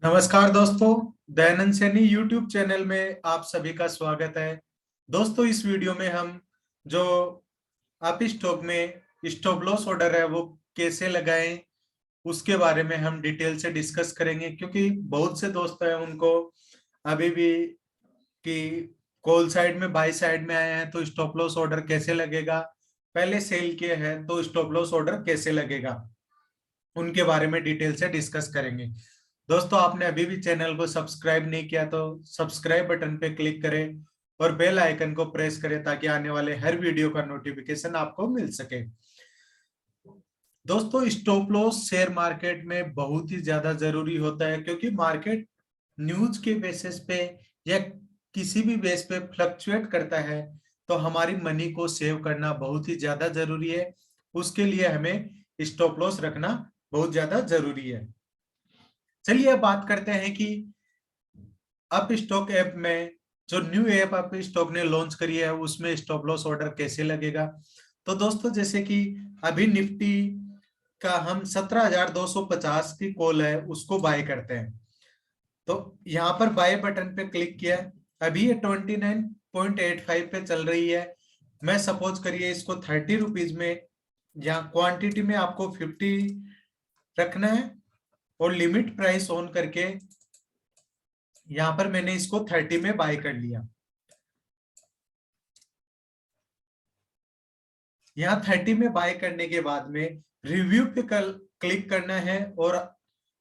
नमस्कार दोस्तों, Dayanand Saini YouTube channel में आप सभी का स्वागत है। दोस्तों, इस वीडियो में हम जो आप स्टॉक में स्टॉप लॉस ऑर्डर है वो कैसे लगाएं उसके बारे में हम डिटेल से डिस्कस करेंगे, क्योंकि बहुत से दोस्त हैं उनको अभी भी कि कॉल साइड में बाई साइड में आए हैं तो स्टॉप लॉस ऑर्डर कैसे लगेगा, पहले सेल किए हैं तो स्टॉप लॉस ऑर्डर कैसे लगेगा, उनके बारे में डिटेल से डिस्कस करेंगे। दोस्तों, आपने अभी भी चैनल को सब्सक्राइब नहीं किया तो सब्सक्राइब बटन पे क्लिक करें और बेल आइकन को प्रेस करें ताकि आने वाले हर वीडियो का नोटिफिकेशन आपको मिल सके। दोस्तों, स्टॉप लॉस शेयर मार्केट में बहुत ही ज्यादा जरूरी होता है, क्योंकि मार्केट न्यूज के बेसिस पे या किसी भी बेस पे फ्लक्चुएट करता है, तो हमारी मनी को सेव करना बहुत ही ज्यादा जरूरी है। उसके लिए हमें स्टॉप लॉस रखना बहुत ज्यादा जरूरी है। चलिए अब बात करते हैं कि अप स्टॉक ऐप में जो न्यू ऐप अप स्टॉक ने लॉन्च करी है उसमें स्टॉप लॉस ऑर्डर कैसे लगेगा। तो दोस्तों, जैसे कि अभी निफ्टी का हम 17,250 की कॉल है उसको बाय करते हैं, तो यहाँ पर बाय बटन पे क्लिक किया। अभी ये 29.85 पे चल रही है। मैं सपोज करिए इसको 30 रुपीज में, यहाँ क्वांटिटी में आपको 50 रखना है और लिमिट प्राइस ऑन करके यहाँ पर मैंने इसको 30 में बाय कर लिया। यहाँ 30 में बाय करने के बाद में रिव्यू पे कल क्लिक करना है और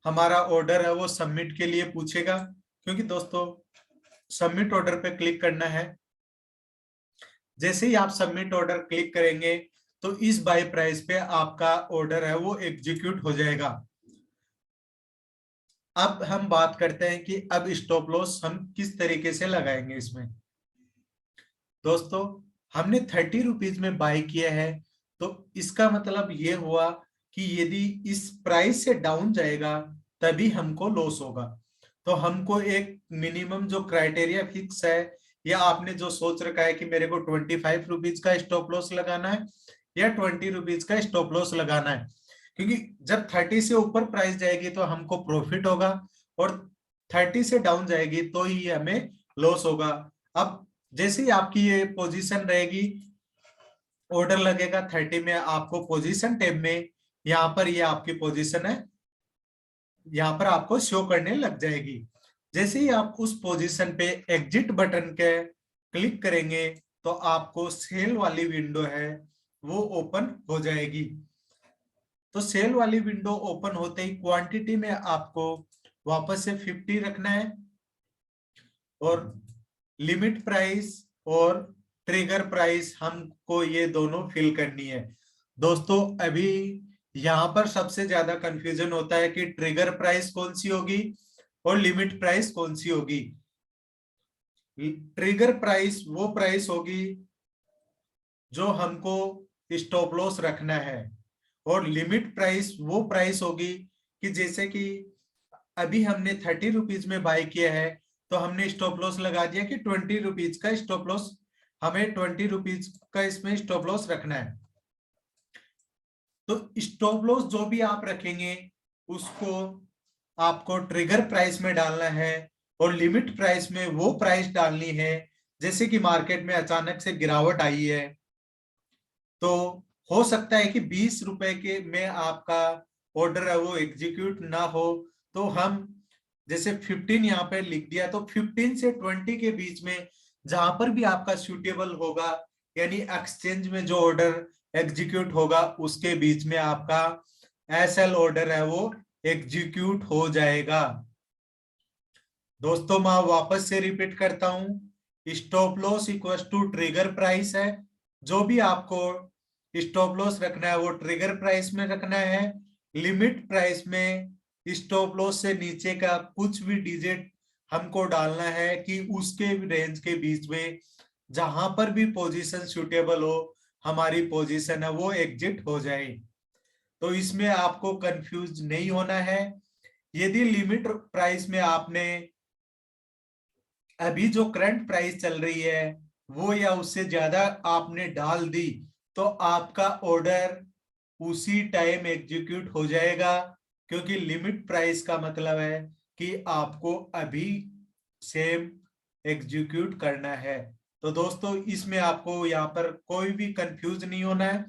हमारा ऑर्डर है वो सबमिट के लिए पूछेगा, क्योंकि दोस्तों सबमिट ऑर्डर पे क्लिक करना है। जैसे ही आप सबमिट ऑर्डर क्लिक करेंगे तो इस बाय प्राइस पे आपका ऑर्डर है वो एग्जीक्यूट हो जाएगा। अब हम बात करते हैं कि अब स्टॉप लॉस हम किस तरीके से लगाएंगे इसमें। दोस्तों, हमने 30 रुपीज में बाय किया है, तो इसका मतलब ये हुआ कि यदि इस प्राइस से डाउन जाएगा तभी हमको लॉस होगा। तो हमको एक मिनिमम जो क्राइटेरिया फिक्स है, या आपने जो सोच रखा है कि मेरे को 25 रुपीज का स्टॉप लॉस लगाना है या 20 रुपीज का स्टॉप लॉस लगाना है, क्योंकि जब 30 से ऊपर प्राइस जाएगी तो हमको प्रॉफिट होगा और 30 से डाउन जाएगी तो ही हमें लॉस होगा। अब जैसे ही आपकी ये पोजीशन रहेगी, ऑर्डर लगेगा 30 में, आपको पोजीशन टैब में यहाँ पर ये आपकी पोजीशन है, यहाँ पर आपको शो करने लग जाएगी। जैसे ही आप उस पोजीशन पे एग्जिट बटन के क्लिक करेंगे तो आपको सेल वाली विंडो है वो ओपन हो जाएगी। तो सेल वाली विंडो ओपन होते ही क्वांटिटी में आपको वापस से 50 रखना है और लिमिट प्राइस और ट्रिगर प्राइस हमको ये दोनों फिल करनी है। दोस्तों, अभी यहाँ पर सबसे ज्यादा कंफ्यूजन होता है कि ट्रिगर प्राइस कौन सी होगी और लिमिट प्राइस कौन सी होगी। ट्रिगर प्राइस वो प्राइस होगी जो हमको स्टॉप लॉस रखना है, और लिमिट प्राइस वो प्राइस होगी कि जैसे कि अभी हमने 30 रुपीज में बाय किया है तो हमने स्टॉप लॉस लगा दिया कि 20 रुपीज का स्टॉप लॉस, हमें 20 रुपीज का इसमें स्टॉप लॉस रखना है। तो स्टॉप लॉस जो भी आप रखेंगे उसको आपको ट्रिगर प्राइस में डालना है और लिमिट प्राइस में वो प्राइस डालनी है। जैसे कि मार्केट में अचानक से गिरावट आई है तो हो सकता है कि 20 रुपए के में आपका ऑर्डर है वो एग्जीक्यूट ना हो, तो हम जैसे 15 यहाँ पे लिख दिया तो 15 से 20 के बीच में जहां पर भी आपका सूटेबल होगा, यानी एक्सचेंज में जो ऑर्डर एग्जीक्यूट होगा उसके बीच में आपका एसएल ऑर्डर है वो एग्जीक्यूट हो जाएगा। दोस्तों, मैं वापस से रिपीट करता हूं, stop loss equal to trigger price है। जो भी आपको स्टॉप लॉस रखना है वो ट्रिगर प्राइस में रखना है। लिमिट प्राइस में स्टॉप लॉस से नीचे का कुछ भी डिजिट हमको डालना है कि उसके रेंज के बीच में जहां पर भी पोजीशन सुटेबल हो, हमारी पोजीशन है वो एग्जिट हो जाए। तो इसमें आपको कंफ्यूज नहीं होना है। यदि लिमिट प्राइस में आपने अभी जो करंट प्राइस चल रही है वो या उससे ज्यादा आपने डाल दी तो आपका ऑर्डर उसी टाइम एग्जीक्यूट हो जाएगा, क्योंकि लिमिट प्राइस का मतलब है कि आपको अभी सेम एग्जीक्यूट करना है। तो दोस्तों इसमें आपको यहाँ पर कोई भी कंफ्यूज नहीं होना है।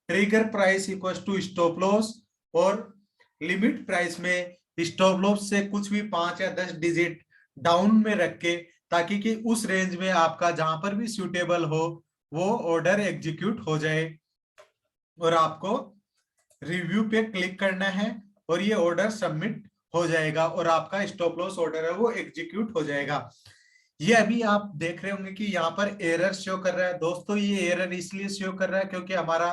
Trigger price equal to stop loss, और लिमिट प्राइस में स्टॉप लॉस से कुछ भी 5 या 10 डिजिट डाउन में रख के, ताकि कि उस रेंज में आपका जहां पर भी सूटेबल हो वो ऑर्डर एग्जीक्यूट हो जाए, और आपको रिव्यू पे क्लिक करना है और ये ऑर्डर सबमिट हो जाएगा और आपका स्टॉप लॉस ऑर्डर है वो एग्जीक्यूट हो जाएगा। ये अभी आप देख रहे होंगे कि यहाँ पर एरर शो कर रहा है। दोस्तों ये एरर इसलिए शो कर रहा है क्योंकि हमारा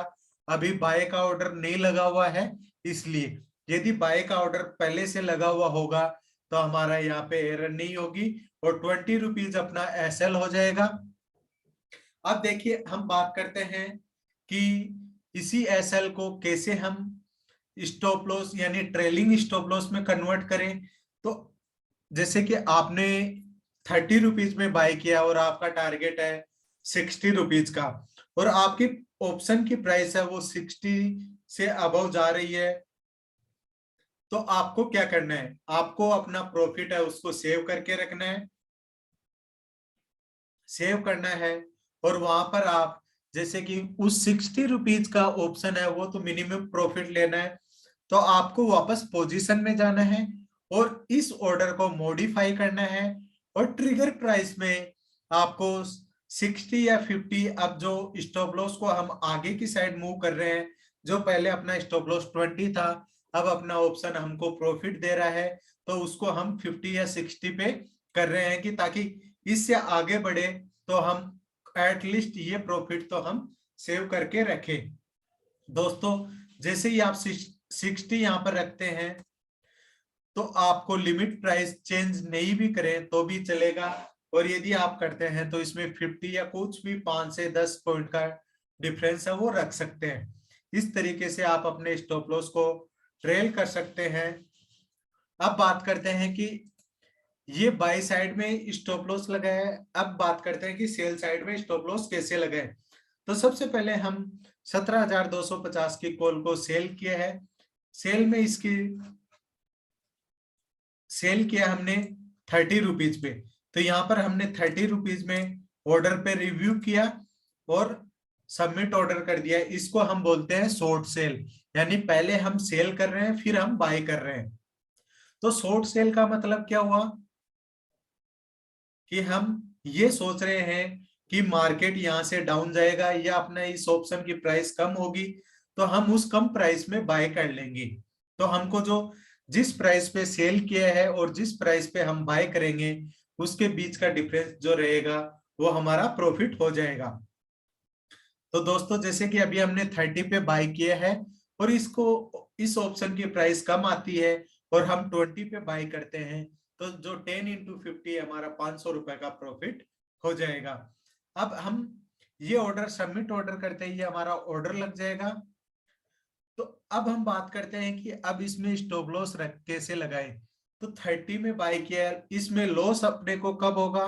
अभी बाय का ऑर्डर नहीं लगा हुआ है, इसलिए। यदि बाय का ऑर्डर पहले से लगा हुआ होगा तो हमारा यहाँ पे एरर नहीं होगी और 20 रुपीज अपना एसएल हो जाएगा। अब देखिए हम बात करते हैं कि इसी एसएल को कैसे हम स्टॉप लॉस यानी ट्रेलिंग स्टॉप लॉस में कन्वर्ट करें। तो जैसे कि आपने 30 रुपीज में बाय किया और आपका टारगेट है 60 रुपीज का, और आपकी ऑप्शन की प्राइस है वो 60 से अबव जा रही है, तो आपको क्या करना है, आपको अपना प्रॉफिट है उसको सेव करके रखना है, सेव करना है। और वहां पर आप जैसे कि उस 60 रुपीज का ऑप्शन है वो तो मिनिमम प्रॉफिट लेना है, तो आपको वापस पोजीशन में जाना है और इस ऑर्डर को मॉडिफाई करना है, और ट्रिगर प्राइस में आपको 60 या 50, अब जो स्टॉप लॉस को हम आगे की साइड मूव कर रहे हैं, जो पहले अपना स्टॉप लॉस 20 था, अब अपना ऑप्शन हमको प्रॉफिट दे रहा है, तो उसको हम 50 या 60 पे कर रहे हैं कि ताकि इससे आगे बढ़े तो हम एटलीस्ट ये प्रॉफिट तो हम सेव करके रखें। दोस्तों जैसे ही आप 60 यहाँ पर रखते हैं तो आपको लिमिट प्राइस चेंज नहीं भी करें तो भी चलेगा, और यदि आप करते हैं तो इसमें 50 या कुछ भी 5 से 10 पॉइंट का डिफरेंस है वो रख सकते हैं। इस तरीके से आप अपने स्टॉप लॉस को ट्रेल कर सकते हैं। अब बात करते हैं कि ये बाई साइड में स्टॉप लॉस लगाया है, अब बात करते हैं कि सेल साइड में स्टॉप लॉस कैसे लगाए। तो सबसे पहले हम 17,250 की कॉल को सेल किया है। सेल में इसकी सेल किया हमने 30 रुपीज पे, तो यहाँ पर हमने 30 रुपीज में ऑर्डर पे रिव्यू किया और सबमिट ऑर्डर कर दिया। इसको हम बोलते हैं शॉर्ट सेल, यानी पहले हम सेल कर रहे हैं फिर हम बाय कर रहे हैं। तो शॉर्ट सेल का मतलब क्या हुआ कि हम ये सोच रहे हैं कि मार्केट यहाँ से डाउन जाएगा या अपना इस ऑप्शन की प्राइस कम होगी, तो हम उस कम प्राइस में बाय कर लेंगे। तो हमको जो जिस प्राइस पे सेल किया है और जिस प्राइस पे हम बाय करेंगे उसके बीच का डिफरेंस जो रहेगा वो हमारा प्रॉफिट हो जाएगा। तो दोस्तों जैसे कि अभी हमने 30 पे बाय किया है और इसको इस ऑप्शन की प्राइस कम आती है और हम 20 पे बाय करते हैं, तो जो 10 इंटू 50 हमारा 500 रुपए का प्रॉफिट हो जाएगा। अब हम ये ऑर्डर सबमिट ऑर्डर करते ही हमारा ऑर्डर लग जाएगा। तो अब हम बात करते हैं कि अब इसमें स्टॉप लॉस कैसे लगाए। तो 30 में बाय किया, इसमें लॉस अपने को कब होगा,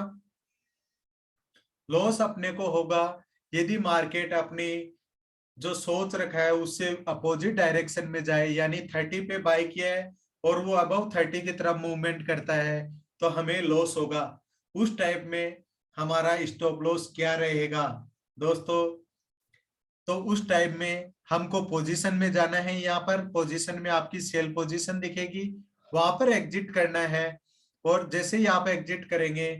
लॉस अपने को होगा यदि मार्केट अपनी जो सोच रखा है उससे अपोजिट डायरेक्शन में जाए, यानी 30 पे बाय किया है और वो अबव 30 की तरफ मूवमेंट करता है तो हमें लॉस होगा। उस टाइप में हमारा स्टॉप लॉस क्या रहेगा दोस्तों, तो उस टाइप में हमको पोजीशन में जाना है। यहाँ पर पोजीशन में आपकी सेल पोजीशन दिखेगी, वहां पर एग्जिट करना है, और जैसे ही आप एग्जिट करेंगे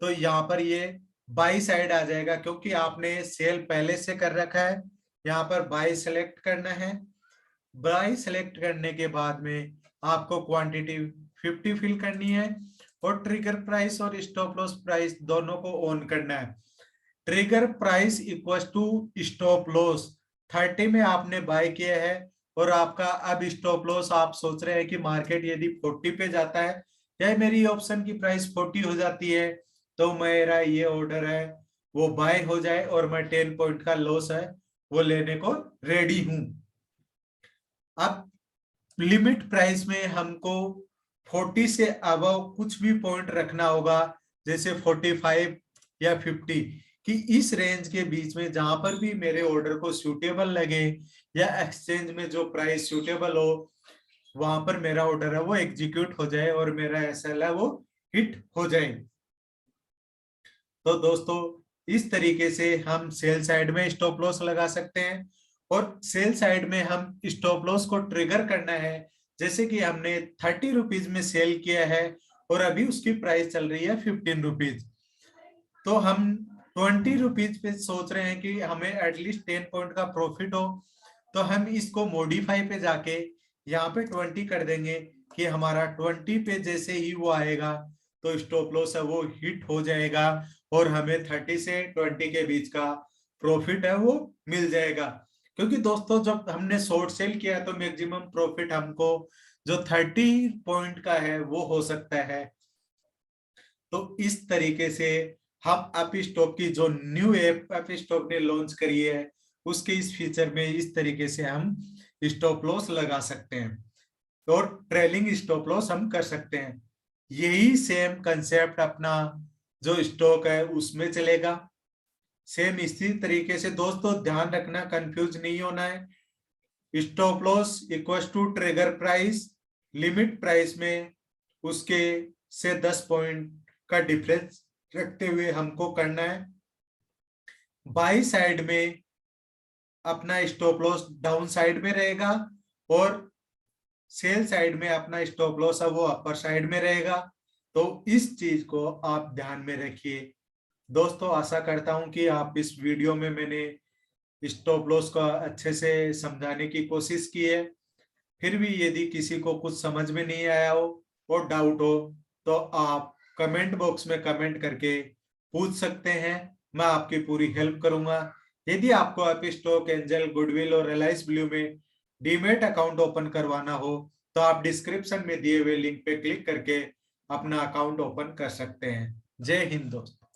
तो यहाँ पर ये बाई साइड आ जाएगा क्योंकि आपने सेल पहले से कर रखा है। यहाँ पर बाई सेलेक्ट करना है, बाई सेलेक्ट करने के बाद में आपको क्वांटिटी 50 फिल करनी है और ट्रिगर प्राइस और स्टॉप लॉस प्राइस दोनों को ऑन करना है। Trigger price equal to stop loss, 30 में आपने बाय किया है और आपका अब स्टॉप लॉस आप सोच रहे हैं कि मार्केट यदि 40 पे जाता है या मेरी ऑप्शन की प्राइस 40 हो जाती है तो मेरा ये ऑर्डर है वो बाय हो जाए और मैं 10 पॉइंट का लॉस है वो लेने को रेडी हूं। अब लिमिट प्राइस में हमको 40 से अबव कुछ भी पॉइंट रखना होगा, जैसे 45 या 50, कि इस रेंज के बीच में जहां पर भी मेरे ऑर्डर को सूटेबल लगे या एक्सचेंज में जो प्राइस सूटेबल हो वहां पर मेरा ऑर्डर है वो एग्जीक्यूट हो जाए और मेरा एसएल है वो हिट हो जाए। तो दोस्तों इस तरीके से हम सेल साइड में स्टॉप लॉस लगा सकते हैं। और सेल साइड में हम स्टॉप लॉस को ट्रिगर करना है, जैसे कि हमने 30 रुपीज में सेल किया है और अभी उसकी प्राइस चल रही है 15 रुपीज, तो हम 20 रुपीज पे सोच रहे हैं कि हमें एटलीस्ट 10 पॉइंट का प्रॉफिट हो। तो हम इसको मॉडिफाई पे जाके यहाँ पे 20 कर देंगे कि हमारा 20 पे जैसे ही वो आएगा तो स्टॉप लॉस है वो हिट हो जाएगा और हमें 30 से 20 के बीच का प्रॉफिट है वो मिल जाएगा। क्योंकि दोस्तों जब हमने शॉर्ट सेल किया तो मैक्सिमम प्रॉफिट हमको जो 30 पॉइंट का है वो हो सकता है। तो इस तरीके से हम अप स्टॉक की जो न्यू ऐप अप स्टॉक ने लॉन्च करी है उसके इस फीचर में इस तरीके से हम स्टॉप लॉस लगा सकते हैं और ट्रेलिंग स्टॉप लॉस हम कर सकते हैं। यही सेम कंसेप्ट अपना जो स्टॉक है उसमें चलेगा। सेम इसी तरीके से दोस्तों ध्यान रखना, कंफ्यूज नहीं होना है। Stop loss equal to trigger price, limit price में उसके से 10 पॉइंट का डिफरेंस रखते हुए हमको करना है। बाई साइड में अपना स्टॉप लॉस डाउन साइड में रहेगा और सेल साइड में अपना स्टॉप लॉस है वो अपर साइड में रहेगा। तो इस चीज को आप ध्यान में रखिए। दोस्तों आशा करता हूं कि आप इस वीडियो में मैंने स्टॉप लॉस का अच्छे से समझाने की कोशिश की है। फिर भी यदि किसी को कुछ समझ में नहीं आया हो और डाउट हो तो आप कमेंट बॉक्स में कमेंट करके पूछ सकते हैं, मैं आपकी पूरी हेल्प करूंगा। यदि आपको आप स्टॉक एंजल गुडविल और रिलायंस ब्लू में डीमेट अकाउंट ओपन करवाना हो तो आप डिस्क्रिप्शन में दिए हुए लिंक पे क्लिक करके अपना अकाउंट ओपन कर सकते हैं। जय हिंद दोस्तों।